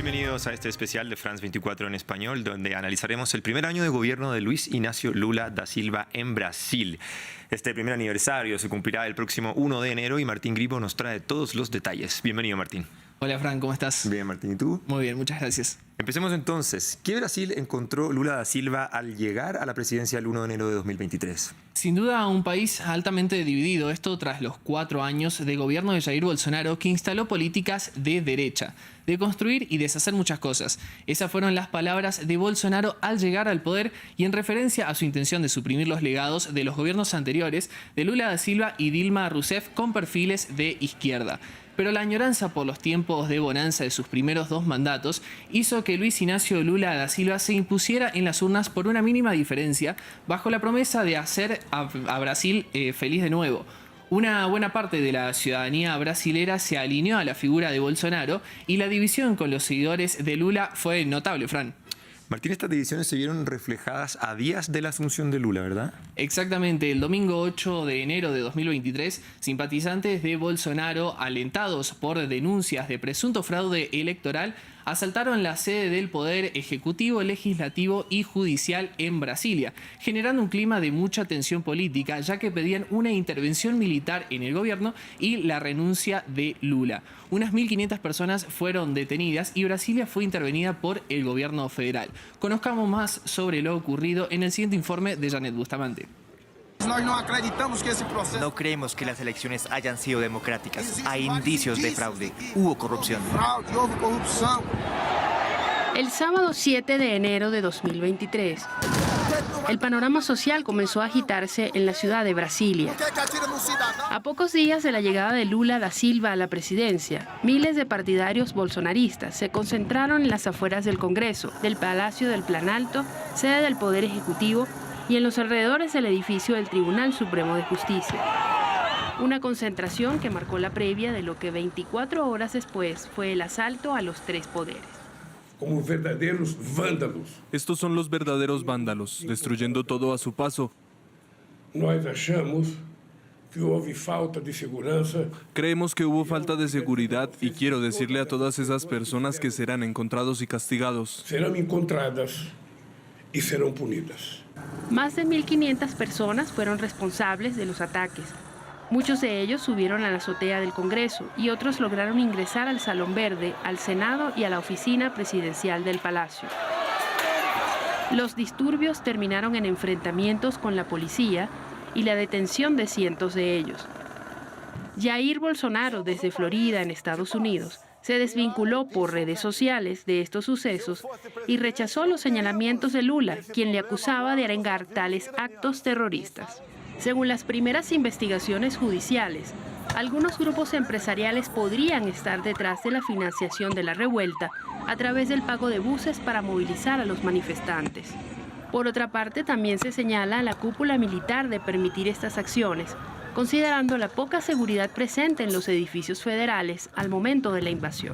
Bienvenidos a este especial de France 24 en español, donde analizaremos el primer año de gobierno de Luiz Inácio Lula da Silva en Brasil. Este primer aniversario se cumplirá el próximo 1 de enero y Martín Gribo nos trae todos los detalles. Bienvenido, Martín. Hola, Fran, ¿cómo estás? Bien, Martín, ¿y tú? Muy bien, muchas gracias. Empecemos entonces. ¿Qué Brasil encontró Lula da Silva al llegar a la presidencia el 1 de enero de 2023? Sin duda, un país altamente dividido, esto tras los 4 años de gobierno de Jair Bolsonaro, que instaló políticas de derecha, de construir y deshacer muchas cosas. Esas fueron las palabras de Bolsonaro al llegar al poder y en referencia a su intención de suprimir los legados de los gobiernos anteriores de Lula da Silva y Dilma Rousseff con perfiles de izquierda. Pero la añoranza por los tiempos de bonanza de sus primeros 2 mandatos hizo que Luiz Inácio Lula da Silva se impusiera en las urnas por una mínima diferencia, bajo la promesa de hacer a Brasil feliz de nuevo. Una buena parte de la ciudadanía brasilera se alineó a la figura de Bolsonaro y la división con los seguidores de Lula fue notable, Fran. Martín, estas divisiones se vieron reflejadas a días de la asunción de Lula, ¿verdad? Exactamente, el domingo 8 de enero de 2023, simpatizantes de Bolsonaro, alentados por denuncias de presunto fraude electoral, asaltaron la sede del Poder Ejecutivo, Legislativo y Judicial en Brasilia, generando un clima de mucha tensión política, ya que pedían una intervención militar en el gobierno y la renuncia de Lula. Unas 1.500 personas fueron detenidas y Brasilia fue intervenida por el gobierno federal. Conozcamos más sobre lo ocurrido en el siguiente informe de Janet Bustamante. No creemos que las elecciones hayan sido democráticas. Hay indicios de fraude. Hubo corrupción. El sábado 7 de enero de 2023, el panorama social comenzó a agitarse en la ciudad de Brasilia. A pocos días de la llegada de Lula da Silva a la presidencia, miles de partidarios bolsonaristas se concentraron en las afueras del Congreso, del Palacio del Planalto, sede del Poder Ejecutivo, y en los alrededores del edificio del Tribunal Supremo de Justicia. Una concentración que marcó la previa de lo que 24 horas después fue el asalto a los 3 poderes. Como verdaderos vándalos. Estos son los verdaderos vándalos, destruyendo todo a su paso. Nós achamos que houve falta de segurança. Creemos que hubo falta de seguridad y quiero decirle a todas esas personas que serán encontrados y castigados. Serão encontradas y serão punidas. Más de 1.500 personas fueron responsables de los ataques. Muchos de ellos subieron a la azotea del Congreso y otros lograron ingresar al Salón Verde, al Senado y a la oficina presidencial del Palacio. Los disturbios terminaron en enfrentamientos con la policía y la detención de cientos de ellos. Jair Bolsonaro, desde Florida, en Estados Unidos, se desvinculó por redes sociales de estos sucesos y rechazó los señalamientos de Lula, quien le acusaba de arengar tales actos terroristas. Según las primeras investigaciones judiciales, algunos grupos empresariales podrían estar detrás de la financiación de la revuelta a través del pago de buses para movilizar a los manifestantes. Por otra parte, también se señala a la cúpula militar de permitir estas acciones, considerando la poca seguridad presente en los edificios federales al momento de la invasión.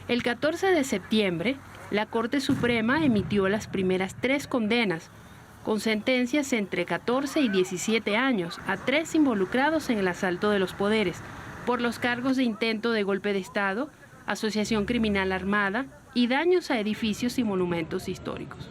El 14 de septiembre, la Corte Suprema emitió las primeras 3 condenas, con sentencias entre 14 y 17 años a 3 involucrados en el asalto de los poderes, por los cargos de intento de golpe de Estado, asociación criminal armada y daños a edificios y monumentos históricos.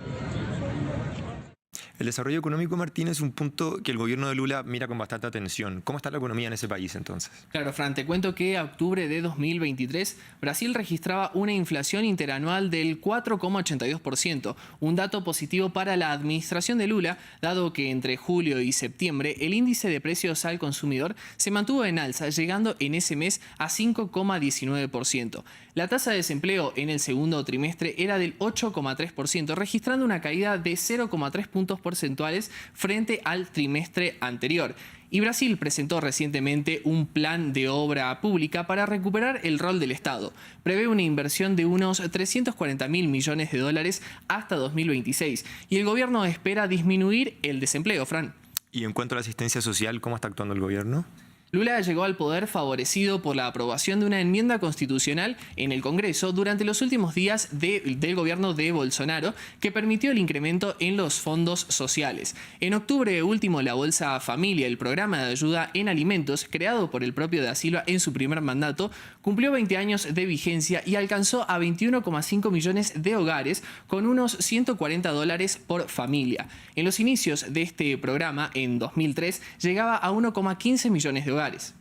El desarrollo económico, Martín, es un punto que el gobierno de Lula mira con bastante atención. ¿Cómo está la economía en ese país entonces? Claro, Fran, te cuento que a octubre de 2023 Brasil registraba una inflación interanual del 4,82%, un dato positivo para la administración de Lula, dado que entre julio y septiembre el índice de precios al consumidor se mantuvo en alza, llegando en ese mes a 5,19%. La tasa de desempleo en el segundo trimestre era del 8,3%, registrando una caída de 0,3 puntos porcentuales frente al trimestre anterior. Y Brasil presentó recientemente un plan de obra pública para recuperar el rol del Estado. Prevé una inversión de unos 340.000 millones de dólares hasta 2026. Y el gobierno espera disminuir el desempleo, Fran. Y en cuanto a la asistencia social, ¿cómo está actuando el gobierno? Lula llegó al poder favorecido por la aprobación de una enmienda constitucional en el Congreso durante los últimos días del gobierno de Bolsonaro, que permitió el incremento en los fondos sociales. En octubre último, la Bolsa Familia, el programa de ayuda en alimentos creado por el propio Da Silva en su primer mandato, cumplió 20 años de vigencia y alcanzó a 21,5 millones de hogares con unos $140 por familia. En los inicios de este programa, en 2003, llegaba a 1,15 millones de hogares.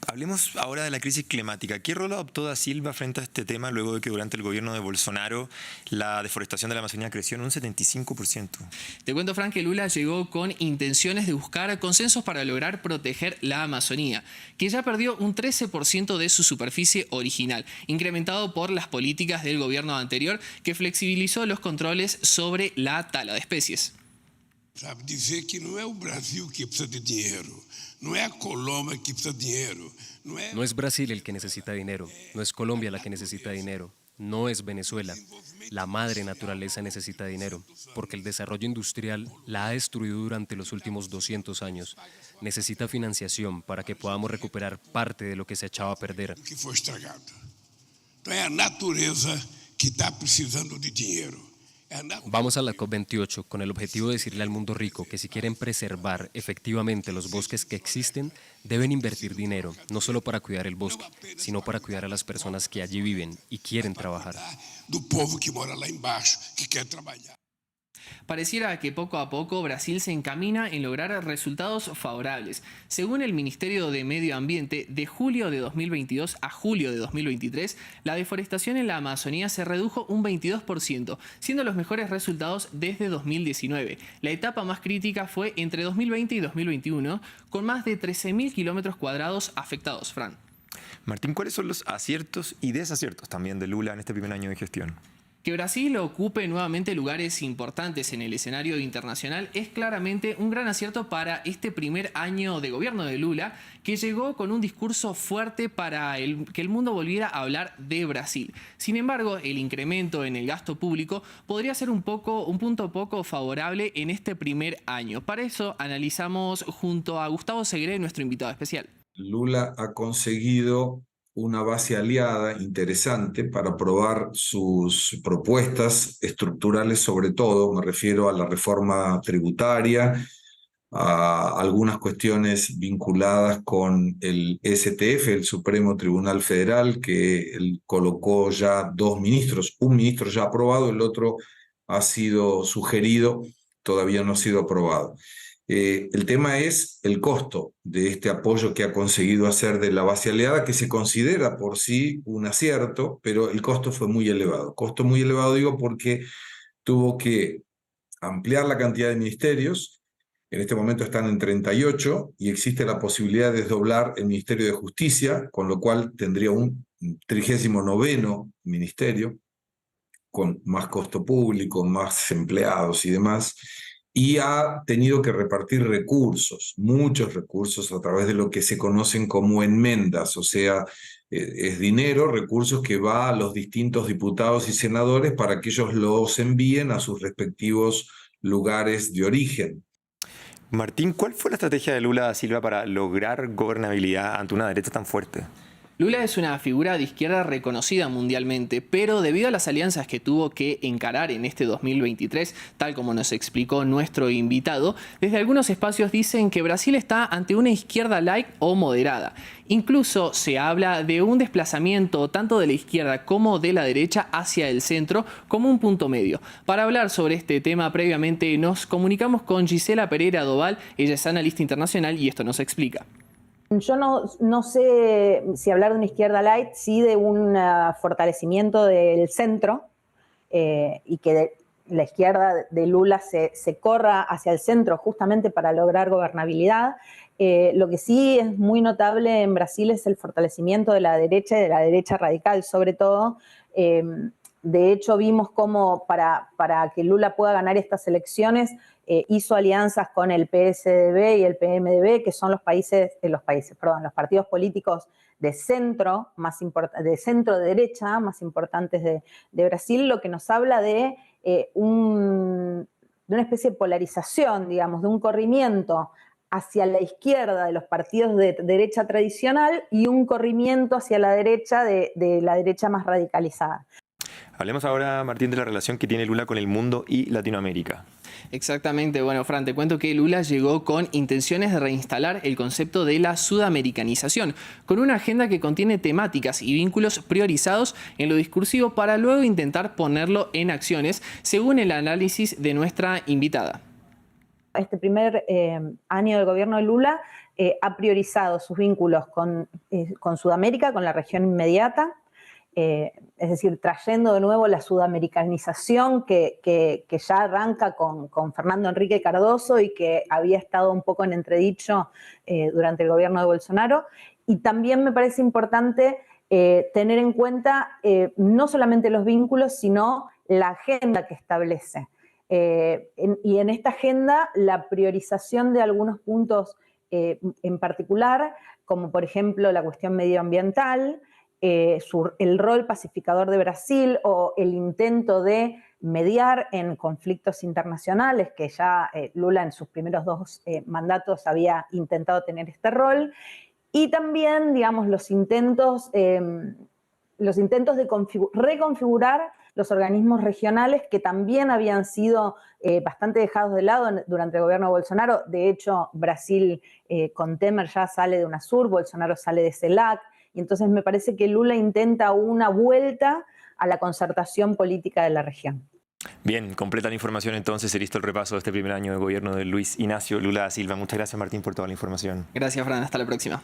Hablemos ahora de la crisis climática. ¿Qué rol adoptó Da Silva frente a este tema luego de que durante el gobierno de Bolsonaro la deforestación de la Amazonía creció en un 75%? Te cuento, Frank, que Lula llegó con intenciones de buscar consensos para lograr proteger la Amazonía, que ya perdió un 13% de su superficie original, incrementado por las políticas del gobierno anterior que flexibilizó los controles sobre la tala de especies. Sabe, dizer que não é o Brasil que precisa de dinheiro, não é a Colômbia que precisa de dinheiro, No es Brasil el que necesita dinero, no es Colombia la que necesita dinero, no es Venezuela. La madre naturaleza necesita dinero, porque el desarrollo industrial la ha destruido durante los últimos 200 años. Necesita financiación para que podamos recuperar parte de lo que se echaba a perder. que foi estragado. Então é a natureza que está precisando de dinheiro. Vamos a la COP28 con el objetivo de decirle al mundo rico que si quieren preservar efectivamente los bosques que existen, deben invertir dinero, no solo para cuidar el bosque, sino para cuidar a las personas que allí viven y quieren trabajar. Do povo que mora lá embaixo, que quer trabalhar. Pareciera que poco a poco Brasil se encamina en lograr resultados favorables. Según el Ministerio de Medio Ambiente, de julio de 2022 a julio de 2023, la deforestación en la Amazonía se redujo un 22%, siendo los mejores resultados desde 2019. La etapa más crítica fue entre 2020 y 2021, con más de 13.000 kilómetros cuadrados afectados, Fran. Martín, ¿cuáles son los aciertos y desaciertos también de Lula en este primer año de gestión? Que Brasil ocupe nuevamente lugares importantes en el escenario internacional es claramente un gran acierto para este primer año de gobierno de Lula, que llegó con un discurso fuerte para que el mundo volviera a hablar de Brasil. Sin embargo, el incremento en el gasto público podría ser un punto poco favorable en este primer año. Para eso analizamos junto a Gustavo Segre, nuestro invitado especial. Lula ha conseguido una base aliada interesante para aprobar sus propuestas estructurales, sobre todo, me refiero a la reforma tributaria, a algunas cuestiones vinculadas con el STF, el Supremo Tribunal Federal, que él colocó ya dos ministros, un ministro ya aprobado, el otro ha sido sugerido, todavía no ha sido aprobado. El tema es el costo de este apoyo que ha conseguido hacer de la base aliada, que se considera por sí un acierto, pero el costo fue muy elevado. Costo muy elevado digo porque tuvo que ampliar la cantidad de ministerios. En este momento están en 38 y existe la posibilidad de desdoblar el Ministerio de Justicia, con lo cual tendría un 39º ministerio con más costo público, más empleados y demás. Y ha tenido que repartir recursos, muchos recursos, a través de lo que se conocen como enmendas, o sea, es dinero, recursos que va a los distintos diputados y senadores para que ellos los envíen a sus respectivos lugares de origen. Martín, ¿cuál fue la estrategia de Lula da Silva para lograr gobernabilidad ante una derecha tan fuerte? Lula es una figura de izquierda reconocida mundialmente, pero debido a las alianzas que tuvo que encarar en este 2023, tal como nos explicó nuestro invitado, desde algunos espacios dicen que Brasil está ante una izquierda light o moderada. Incluso se habla de un desplazamiento tanto de la izquierda como de la derecha hacia el centro como un punto medio. Para hablar sobre este tema previamente nos comunicamos con Gisela Pereira Doval, ella es analista internacional y esto nos explica. Yo no sé si hablar de una izquierda light, sí de un fortalecimiento del centro y que la izquierda de Lula se corra hacia el centro justamente para lograr gobernabilidad. Lo que sí es muy notable en Brasil es el fortalecimiento de la derecha y de la derecha radical, sobre todo. De hecho, vimos cómo para que Lula pueda ganar estas elecciones hizo alianzas con el PSDB y el PMDB, que son los partidos políticos de centro derecha más importantes de Brasil, lo que nos habla de una especie de polarización, digamos, de un corrimiento hacia la izquierda de los partidos de derecha tradicional y un corrimiento hacia la derecha de la derecha más radicalizada. Hablemos ahora, Martín, de la relación que tiene Lula con el mundo y Latinoamérica. Exactamente. Bueno, Fran, te cuento que Lula llegó con intenciones de reinstalar el concepto de la sudamericanización, con una agenda que contiene temáticas y vínculos priorizados en lo discursivo para luego intentar ponerlo en acciones, según el análisis de nuestra invitada. Este primer año del gobierno de Lula ha priorizado sus vínculos con Sudamérica, con la región inmediata, es decir, trayendo de nuevo la sudamericanización que ya arranca con Fernando Enrique Cardoso y que había estado un poco en entredicho durante el gobierno de Bolsonaro. Y también me parece importante tener en cuenta no solamente los vínculos, sino la agenda que establece. Y en esta agenda la priorización de algunos puntos en particular, como por ejemplo la cuestión medioambiental, el rol pacificador de Brasil o el intento de mediar en conflictos internacionales, que ya Lula en sus primeros 2 mandatos había intentado tener este rol, y también, digamos, los intentos de reconfigurar los organismos regionales que también habían sido bastante dejados de lado durante el gobierno de Bolsonaro. De hecho, Brasil con Temer ya sale de UNASUR, Bolsonaro sale de CELAC, y entonces me parece que Lula intenta una vuelta a la concertación política de la región. Bien, completa la información entonces, listo el repaso de este primer año de gobierno de Luis Ignacio Lula da Silva. Muchas gracias, Martín, por toda la información. Gracias, Fran, hasta la próxima.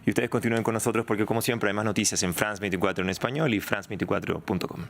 Y ustedes continúen con nosotros porque, como siempre, hay más noticias en France 24 en español y france24.com.